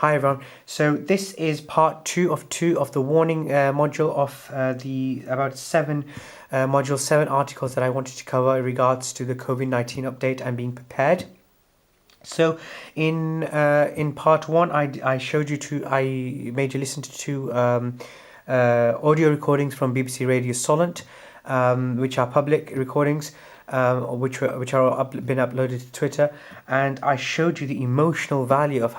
Hi everyone. So this is part two of the warning module of the about module 7 articles that I wanted to cover in regards to the COVID-19 update and being prepared. So in part one, I showed you I made you listen to two audio recordings from BBC Radio Solent, which are public recordings, which are been uploaded to Twitter, and I showed you the emotional value of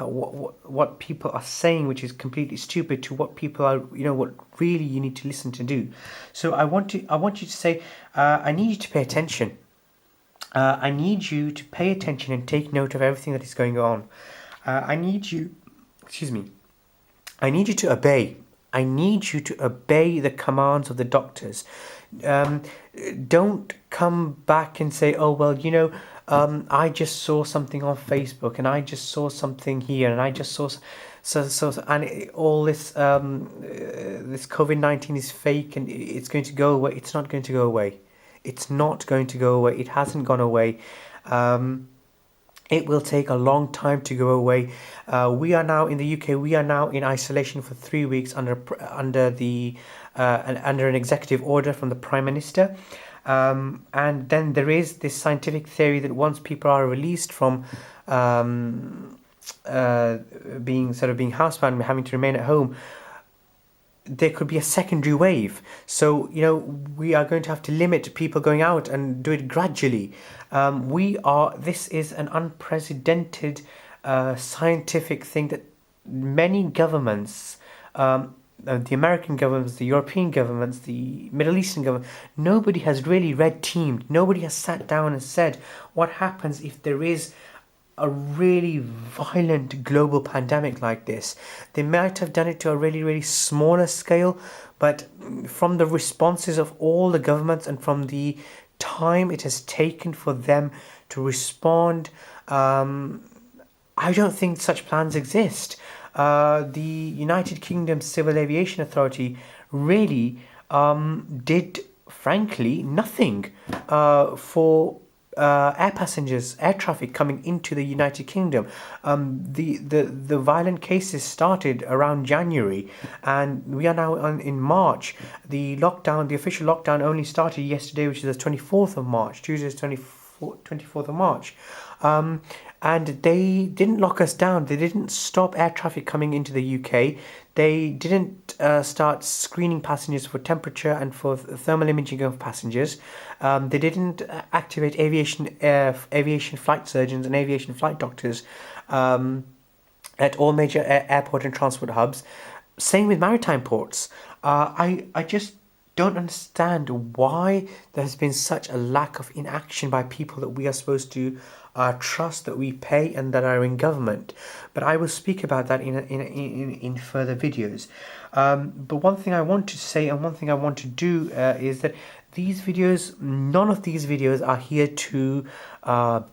what people are saying, which is completely stupid, to what people are, what really you need to listen to do. So I want you to say, I need you to pay attention. I need you to pay attention and take note of everything that is going on. I need you to obey. I need you to obey the commands of the doctors. Don't come back and say, oh, well, I just saw something on Facebook and I just saw something here and I just saw... all this COVID-19 is fake and it's going to go away. It's not going to go away. It's not going to go away. It hasn't gone away. It will take a long time to go away. We are now in the UK. We are now in isolation for 3 weeks under an executive order from the Prime Minister. And then there is this scientific theory that once people are released from being housebound and having to remain at home, there could be a secondary wave. So, we are going to have to limit people going out and do it gradually. This is an unprecedented scientific thing that many governments, the American governments, the European governments, the Middle Eastern governments, nobody has really red teamed. Nobody has sat down and said, what happens if there is a really violent global pandemic like this? They might have done it to a really, really smaller scale, but from the responses of all the governments and from the time it has taken for them to respond, I don't think such plans exist. The United Kingdom Civil Aviation Authority really did, frankly, nothing for air traffic coming into the United Kingdom. The violent cases started around January, and we are now in March. The official lockdown only started yesterday, which is the 24th of March, Tuesday is 24th of March. And they didn't lock us down. They didn't stop air traffic coming into the UK. They didn't start screening passengers for temperature and for thermal imaging of passengers. They didn't activate aviation flight surgeons and aviation flight doctors at all major airport and transport hubs. Same with maritime ports. I just don't understand why there has been such a lack of inaction by people that we are supposed to trust, that we pay, and that are in government. But I will speak about that in further videos. But one thing I want to say and one thing I want to do is that none of these videos are here to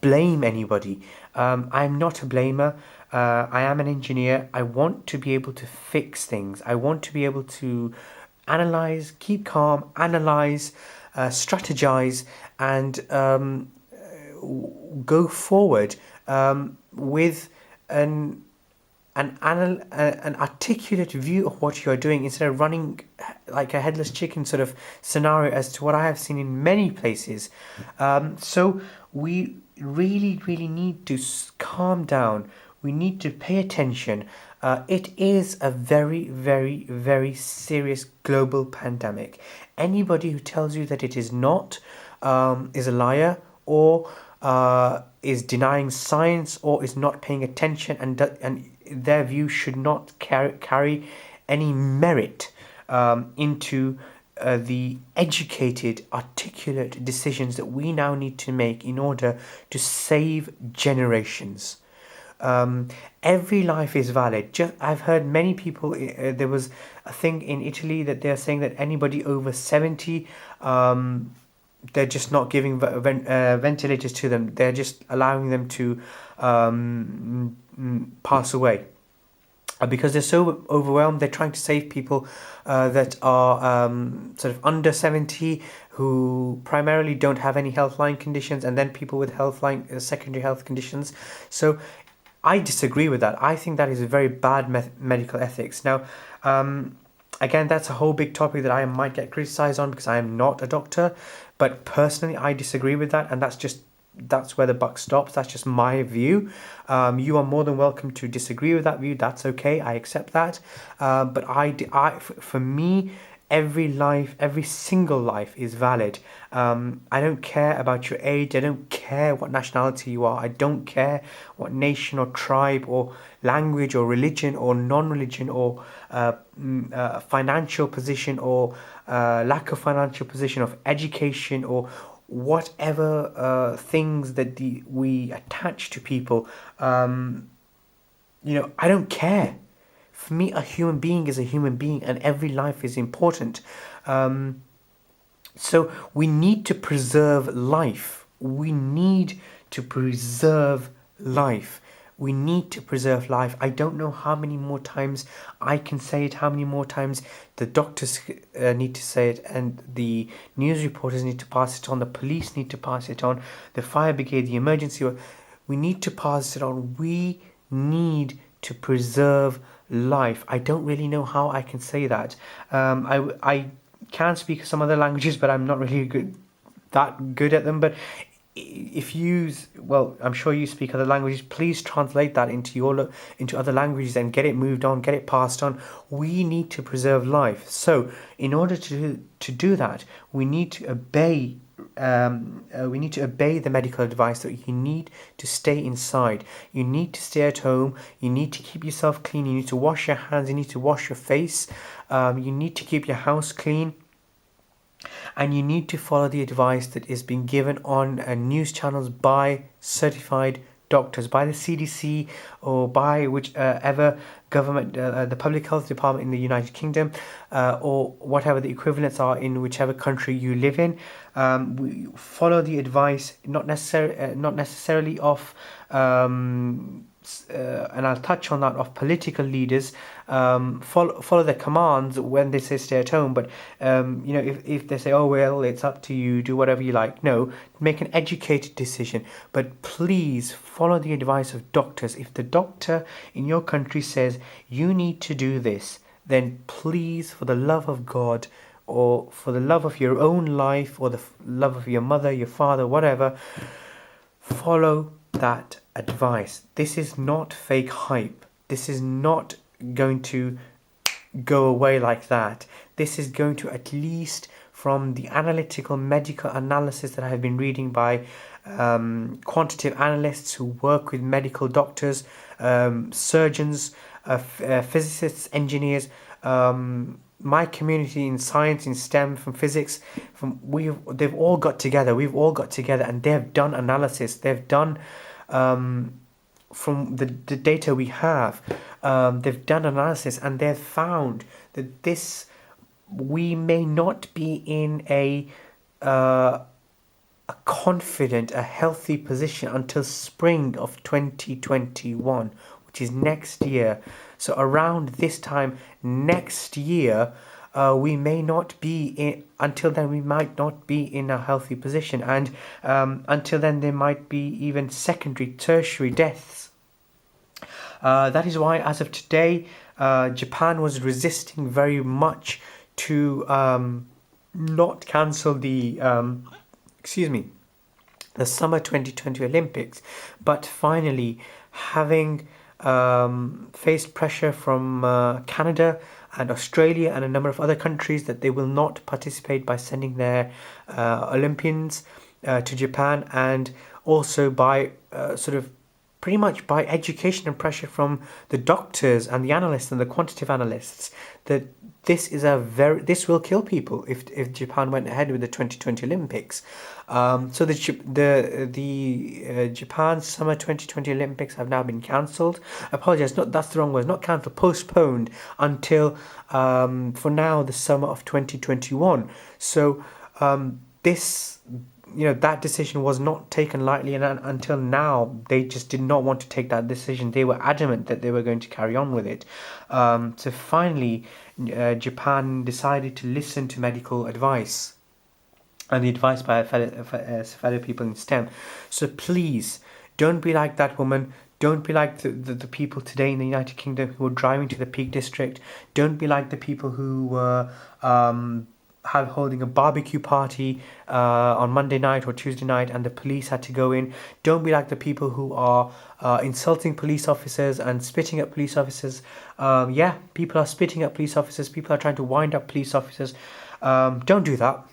blame anybody. I'm not a blamer. I am an engineer. I want to be able to fix things. I want to be able to analyze, keep calm, analyze, strategize, and go forward with an articulate view of what you are doing, instead of running like a headless chicken sort of scenario, as to what I have seen in many places. So we really, really need to calm down. We need to pay attention. It is a very, very, very serious global pandemic. Anybody who tells you that it is not is a liar, or is denying science, or is not paying attention, and their view should not carry any merit into the educated, articulate decisions that we now need to make in order to save generations. Every life is valid. I've heard many people, there was a thing in Italy that they're saying that anybody over 70, they're just not giving ventilators to them. They're just allowing them to pass away. Because they're so overwhelmed, they're trying to save people that are sort of under 70, who primarily don't have any health line conditions, and then people with secondary health conditions. So I disagree with that. I think that is a very bad medical ethics. Now, again, that's a whole big topic that I might get criticized on because I am not a doctor. But personally, I disagree with that, and that's where the buck stops. That's just my view. You are more than welcome to disagree with that view. That's okay. I accept that. But for me, every single life is valid. I don't care about your age. I don't care what nationality you are. I don't care what nation or tribe or language or religion or non-religion or financial position or lack of financial position of education or whatever things that we attach to people. I don't care. For me, a human being is a human being, and every life is important. So we need to preserve life. We need to preserve life. We need to preserve life. I don't know how many more times I can say it, how many more times the doctors need to say it, and the news reporters need to pass it on, the police need to pass it on, the fire brigade, the emergency. We need to pass it on. We need to preserve life. I don't really know how I can say that. I can speak some other languages, but I'm not really that good at them. But if I'm sure you speak other languages. Please translate that into other languages and get it moved on, get it passed on. We need to preserve life. So, in order to do that, we need to obey. We need to obey the medical advice that you need to stay inside. You need to stay at home. You need to keep yourself clean. You need to wash your hands. You need to wash your face. You need to keep your house clean. And you need to follow the advice that is being given on news channels by certified doctors, by the CDC or by whichever government, the Public Health Department in the United Kingdom, or whatever the equivalents are in whichever country you live in. We follow the advice, not necessarily of and I'll touch on that, of political leaders. Follow their commands when they say stay at home, but if they say, oh well, it's up to you, do whatever you like. No, make an educated decision, but please follow the advice of doctors. If the doctor in your country says you need to do this, then please, for the love of God, or for the love of your own life, or the love of your mother, your father, whatever, follow that advice. This is not fake hype. This is not going to go away like that. This is going to, at least from the analytical medical analysis that I have been reading by quantitative analysts who work with medical doctors, surgeons, physicists, engineers, my community in science, in STEM, from physics, they've all got together. We've all got together, and they've done analysis. They've done from the data we have. They've done analysis, and they've found that we may not be in a confident, a healthy position until spring of 2021, which is next year. So around this time next year, we may not be in. Until then, we might not be in a healthy position, and until then, there might be even secondary, tertiary deaths. That is why, as of today, Japan was resisting very much to not cancel the summer 2020 Olympics, but finally, having faced pressure from Canada and Australia and a number of other countries that they will not participate by sending their Olympians to Japan, and also by pretty much by education and pressure from the doctors and the analysts and the quantitative analysts, that this will kill people if Japan went ahead with the 2020 Olympics. So the Japan Summer 2020 Olympics have now been cancelled. Apologize, that's the wrong word. Not cancelled, postponed until for now the summer of 2021. So that decision was not taken lightly, and until now they just did not want to take that decision. They were adamant that they were going to carry on with it. So finally, Japan decided to listen to medical advice and the advice by fellow people in STEM. So please, don't be like that woman. Don't be like the people today in the United Kingdom who are driving to the Peak District. Don't be like the people who were holding a barbecue party on Monday night or Tuesday night and the police had to go in. Don't be like the people who are insulting police officers and spitting at police officers. Yeah, people are spitting at police officers. People are trying to wind up police officers. Don't do that.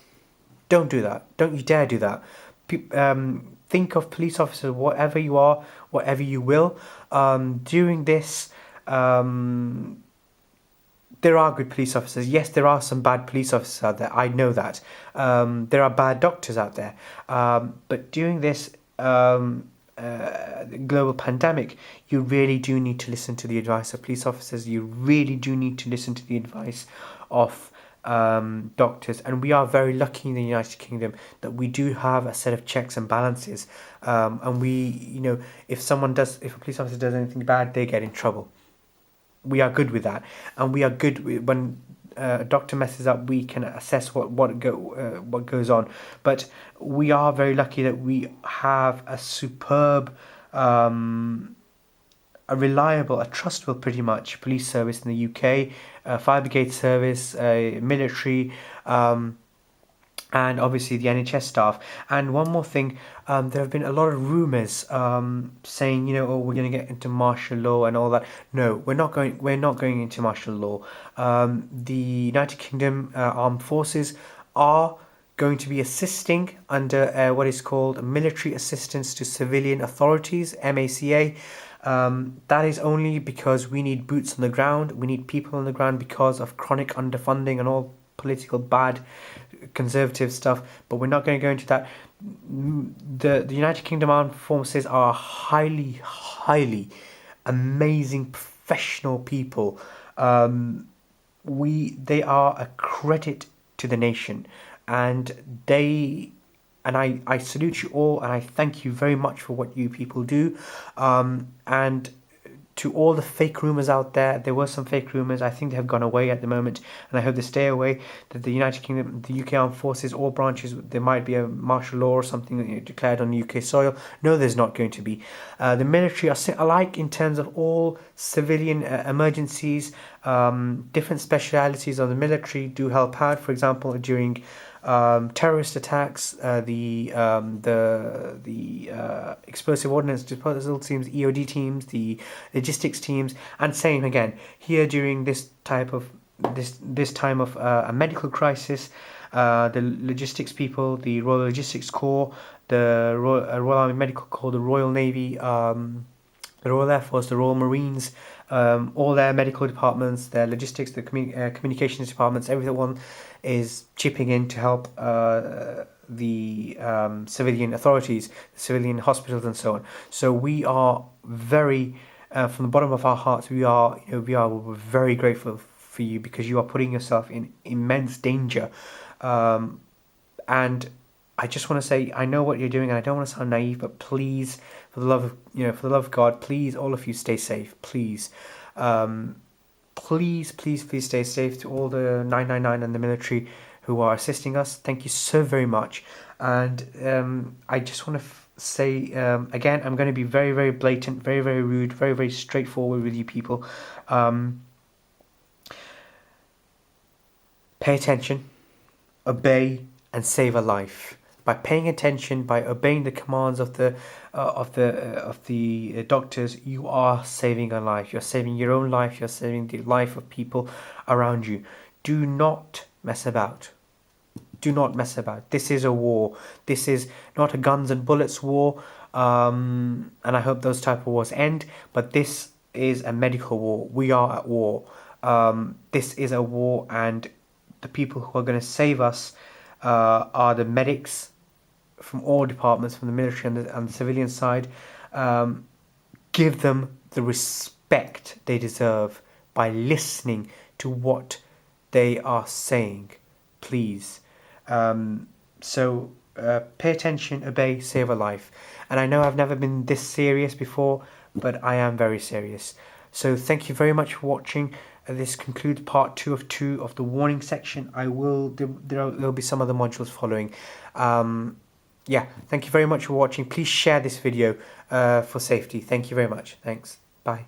Don't do that. Don't you dare do that. Think of police officers, whatever you are, whatever you will. During this, there are good police officers. Yes, there are some bad police officers out there. I know that. There are bad doctors out there. But during this global pandemic, you really do need to listen to the advice of police officers. You really do need to listen to the advice of doctors, and we are very lucky in the United Kingdom that we do have a set of checks and balances, and if a police officer does anything bad, they get in trouble. We are good with that, and we are good when a doctor messes up, we can assess what goes on. But we are very lucky that we have a superb, a reliable, a trustworthy, pretty much, police service in the UK, fire brigade service, military, and obviously the NHS staff. And one more thing, there have been a lot of rumours saying, we're going to get into martial law and all that. No, we're not going. We're not going into martial law. The United Kingdom Armed Forces are going to be assisting under what is called Military Assistance to Civilian Authorities, MACA. That is only because we need boots on the ground. We need people on the ground because of chronic underfunding and all political bad conservative stuff. But we're not going to go into that. The United Kingdom Armed Forces are highly, highly amazing professional people. They are a credit to the nation, and I salute you all, and I thank you very much for what you people do. And to all the fake rumours out there, there were some fake rumours. I think they have gone away at the moment, and I hope they stay away. That the United Kingdom, the UK Armed Forces, all branches, there might be a martial law or something declared on UK soil. No, there's not going to be. The military are alike in terms of all civilian emergencies. Different specialities of the military do help out. For example, during terrorist attacks, the explosive ordnance disposal teams, EOD teams, the logistics teams, and same again here during this time of a medical crisis. The logistics people, the Royal Logistics Corps, the Royal Army Medical Corps, the Royal Navy, the Royal Air Force, the Royal Marines, all their medical departments, their logistics, the communications departments, everyone is chipping in to help the civilian authorities, the civilian hospitals, and so on. So we are very, from the bottom of our hearts, we are very grateful for you, because you are putting yourself in immense danger. And I just want to say, I know what you're doing, and I don't want to sound naive, but please, for the love of God, please, all of you, stay safe, please. Please stay safe. To all the 999 and the military who are assisting us, thank you so very much. And I just want to say, again, I'm going to be very, very blatant, very, very rude, very, very straightforward with you people. Pay attention, obey, and save a life. By paying attention, by obeying the commands of the doctors, you are saving a life. You're saving your own life. You're saving the life of people around you. Do not mess about. Do not mess about. This is a war. This is not a guns and bullets war. And I hope those type of wars end. But this is a medical war. We are at war. This is a war, and the people who are going to save us are the medics from all departments, from the military and the civilian side. Give them the respect they deserve by listening to what they are saying, please. So pay attention, obey, save a life. And I know I've never been this serious before, but I am very serious. So thank you very much for watching. This concludes part 2 of the warning section. There'll be some other modules following. yeah, thank you very much for watching. Please share this video for safety. Thank you very much. Thanks. Bye.